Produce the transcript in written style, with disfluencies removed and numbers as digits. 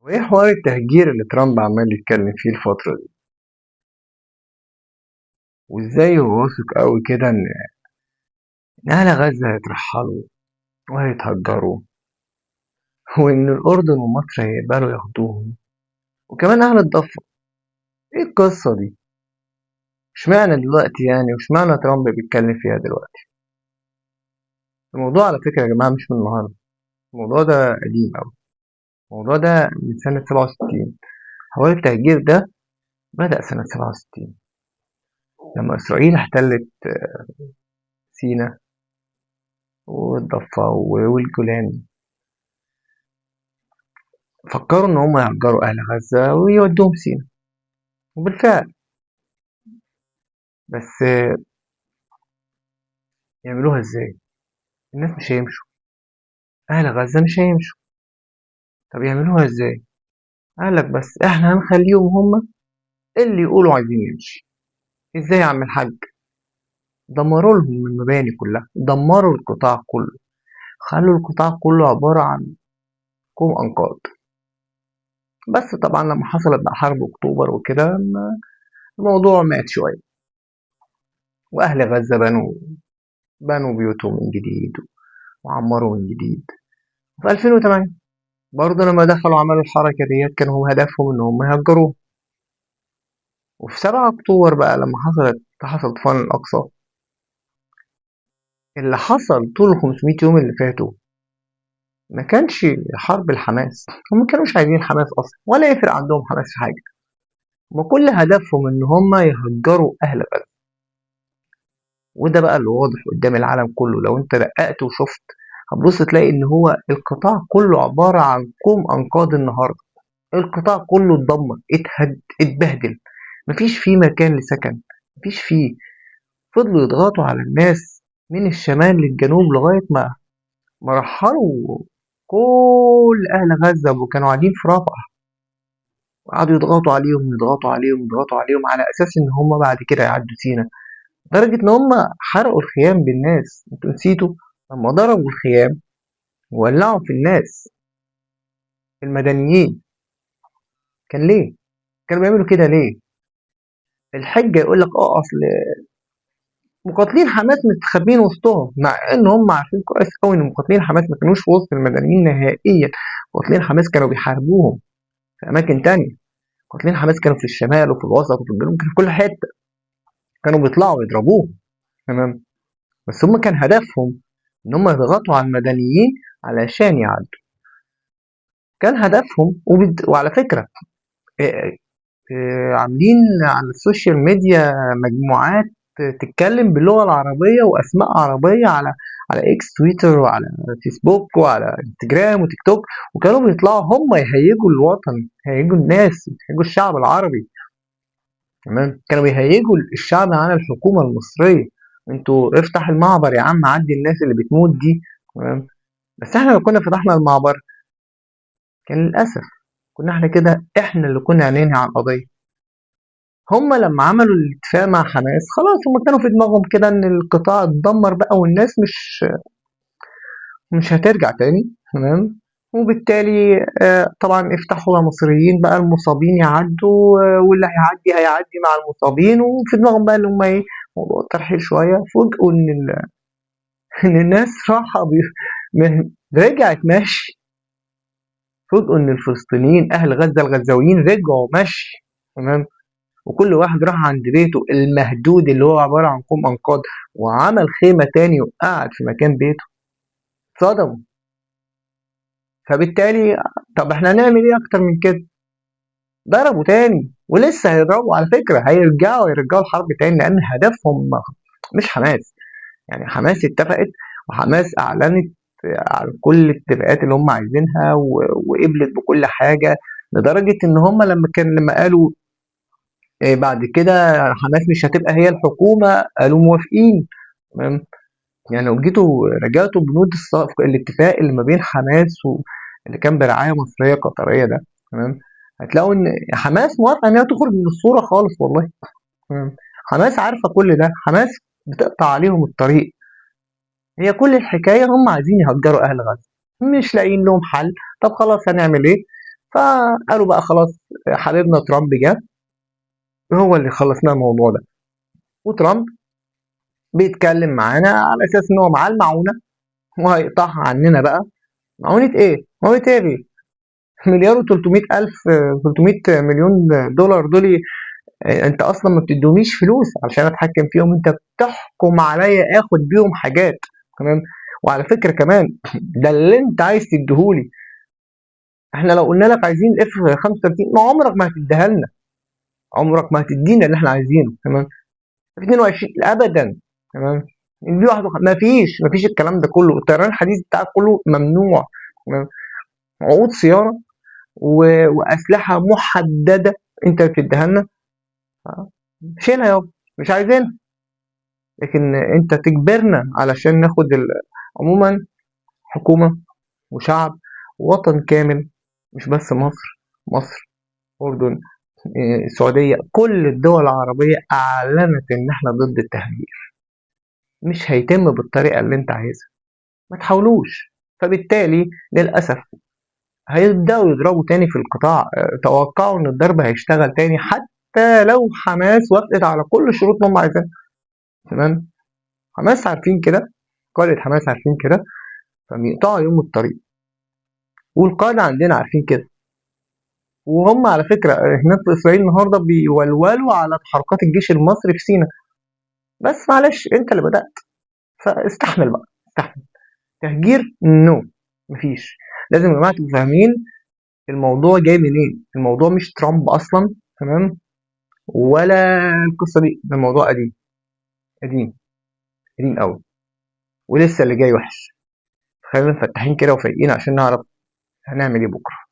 وايه حوار التهجير اللي ترامب عمال يتكلم فيه الفترة دي؟ وازاي هو واثق قوي كده ان اهل غزة هيترحلوا وهيتهجروا وان الاردن ومصر هيقبلوا ياخدوهم وكمان اهل الضفة. ايه القصة دي؟ اشمعنى دلوقتي يعني واشمعنى ترامب بيتكلم فيها دلوقتي؟ الموضوع على فكرة يا جماعة مش من النهاردة. الموضوع ده قديم قوي. الموضوع ده من سنة 67. حوار التهجير ده بدأ سنة 67 لما إسرائيل احتلت سيناء والضفة والجولان. فكروا إن هم يهجروا أهل غزة ويودوهم سينا، وبالفعل. بس يعملوها إزاي؟ الناس مش هيمشوا، أهل غزة مش هيمشوا. طب يعملوها إزاي؟ قالك بس إحنا هنخليهم هم اللي يقولوا عايزين نمشي. إزاي يا عم الحاج؟ دمروا لهم المباني كلها، دمروا القطاع كله، خلوا القطاع كله عبارة عن كوم أنقاض. بس طبعا لما حصلت بقى حرب أكتوبر وكده الموضوع مات شوية، وأهل غزة بنوا بيوتهم من جديد وعمروا من جديد. في 2008 برضه لما دخلوا عملوا الحركة ديت كان هو هدفهم إن هم يهجروه. وفي 7 أكتوبر بقى لما حصل طوفان الأقصى، اللي حصل طول ال 500 يوم اللي فاتوا ما كانش حرب الحماس. هم ما كانوش عايزين حماس أصلا ولا يفرق عندهم حماس في حاجة. هم كل هدفهم إن هم يهجروا أهل غزة. وده بقى اللي واضح قدام العالم كله. لو أنت دققت وشفت هتبص تلاقي إن هو القطاع كله عبارة عن كوم أنقاض النهاردة. القطاع كله اتدمر، اتبهدل، مفيش فيه مكان لسكن، مفيش فيه. فضلوا يضغطوا على الناس من الشمال للجنوب لغاية ما رحلوا كل أهل غزة وكانوا قاعدين في رفح، وقعدوا يضغطوا عليهم يضغطوا عليهم يضغطوا عليهم على أساس إن هم بعد كده يعدوا سينا. لدرجة إن هم حرقوا الخيام بالناس. انتوا نسيتوا لما ضربوا الخيام وولعوا في الناس المدنيين؟ كان ليه؟ كانوا بيعملوا كده ليه؟ الحجة يقول لك أصل مقاتلين حماس مستخبين وسطهم، مع ان هم عارفين كويس قوي ان مقاتلين حماس ما كانوش في وسط المدنيين نهائيا. مقاتلين حماس كانوا بيحاربوهم في اماكن تانية. مقاتلين حماس كانوا في الشمال وفي الوسط وفي الجنوب، كانوا في كل حته، كانوا بيطلعوا يضربوهم. تمام. بس هم كان هدفهم ان هم يضغطوا على المدنيين علشان يعدوا. كان هدفهم وعلى فكره آه، عاملين على السوشيال ميديا مجموعات تتكلم باللغة العربية وأسماء عربية على إكس تويتر وعلى فيسبوك وعلى انستجرام وتيك توك. وكانوا بيطلعوا هم يهيجوا الوطن، يهيجوا الناس، يهيجوا الشعب العربي. تمام. كانوا بيهيجوا الشعب على الحكومة المصرية. انتوا افتح المعبر يا عم، عدي الناس اللي بتموت دي. تمام. بس احنا لو كنا فتحنا المعبر كان للأسف كنا احنا كده احنا اللي كنا هننهي على القضية. هم لما عملوا الاتفاق مع حماس خلاص هم كانوا في دماغهم كده ان القطاع اتدمر بقى والناس مش هترجع تاني. تمام. وبالتالي طبعا افتحوا مصريين بقى، المصابين يعدوا، واللي هيعدي مع المصابين. وفي دماغهم بقى اللي هم ايه، موضوع الترحيل شويه. فوجئوا ان ان الناس راحه رجعت ماشي. فوجئوا ان الفلسطينيين اهل غزه الغزاويين رجعوا ماشي. تمام. وكل واحد راح عند بيته المهدود اللي هو عبارة عن كوم أنقاض، وعمل خيمة تاني وقعد في مكان بيته. صدموا. فبالتالي طب احنا هنعمل ايه اكتر من كده؟ ضربوا تاني ولسه هيضربوا على فكرة. يرجعوا الحرب تاني لأن هدفهم مش حماس. يعني حماس اتفقت وحماس أعلنت عن كل الاتفاقات اللي هم عايزينها وقبلت بكل حاجة. لدرجة إن هم لما قالوا بعد كده حماس مش هتبقى هي الحكومة، قالوا موافقين. تمام. يعني لو جيتوا رجعتوا بنود الاتفاق اللي ما بين حماس اللي كان برعاية مصرية قطرية ده، تمام، هتلاقوا ان حماس موافقة انها تخرج من الصورة خالص والله. تمام. حماس عارفة كل ده، حماس بتقطع عليهم الطريق. هي كل الحكاية هم عايزين يهجروا اهل غزة، مش لاقيين لهم حل. طب خلاص هنعمل ايه؟ فقالوا بقى خلاص حبيبنا ترامب جه هو اللي خلص لنا الموضوع ده. وترامب بيتكلم معانا على اساس ان هو معاه المعونه وهيقطعها عننا بقى. معونه ايه؟ معونه ايه؟ مليار و300 الف 300 مليون دولار دول. انت اصلا ما بتدوميش فلوس علشان اتحكم فيهم، انت بتحكم عليا اخد بيهم حاجات. تمام. وعلى فكره كمان ده اللي انت عايز تديهولي. احنا لو قلنا لك عايزين اف 35 ما عمرك ما هتديها لنا، عمرك ما هتدينا اللي احنا عايزينه. تمام. في 22 ابدا. تمام. دي واحده ما فيش الكلام ده كله. الطيران الحديث بتاعك كله ممنوع. تمام. عقود صيانه واسلحه محدده انت بتديها لنا. شيلها يابا، مش عايزينها. لكن انت تجبرنا علشان ناخد عموما حكومه وشعب ووطن كامل، مش بس مصر. مصر، اردن، السعوديه، كل الدول العربيه اعلنت ان احنا ضد التهجير. مش هيتم بالطريقه اللي انت عايزها، ما تحاولوش. فبالتالي للأسف هيبدأوا يضربوا تاني في القطاع. توقعوا إن الضرب هيشتغل تاني حتى لو حماس وافقت على كل الشروط اللي هم عايزينها. تمام. حماس عارفين كده، قادة حماس عارفين كده، فبيقطعوا يوم الطريق. والقادة عندنا عارفين كده. وهم على فكرة هناك في إسرائيل النهاردة بيولولوا على تحركات الجيش المصري في سيناء. بس معلش أنت اللي بدأت، فاستحمل بقى، استحمل. تهجير نو، مفيش. لازم يا جماعة تبقوا فاهمين الموضوع جاي منين. الموضوع مش ترامب اصلا. تمام. ولا القصه دي، ده الموضوع قديم، قديم، قديم قوي. ولسه اللي جاي وحش. خلينا مفتحين كده وفايقين عشان نعرف هنعمل ايه بكره.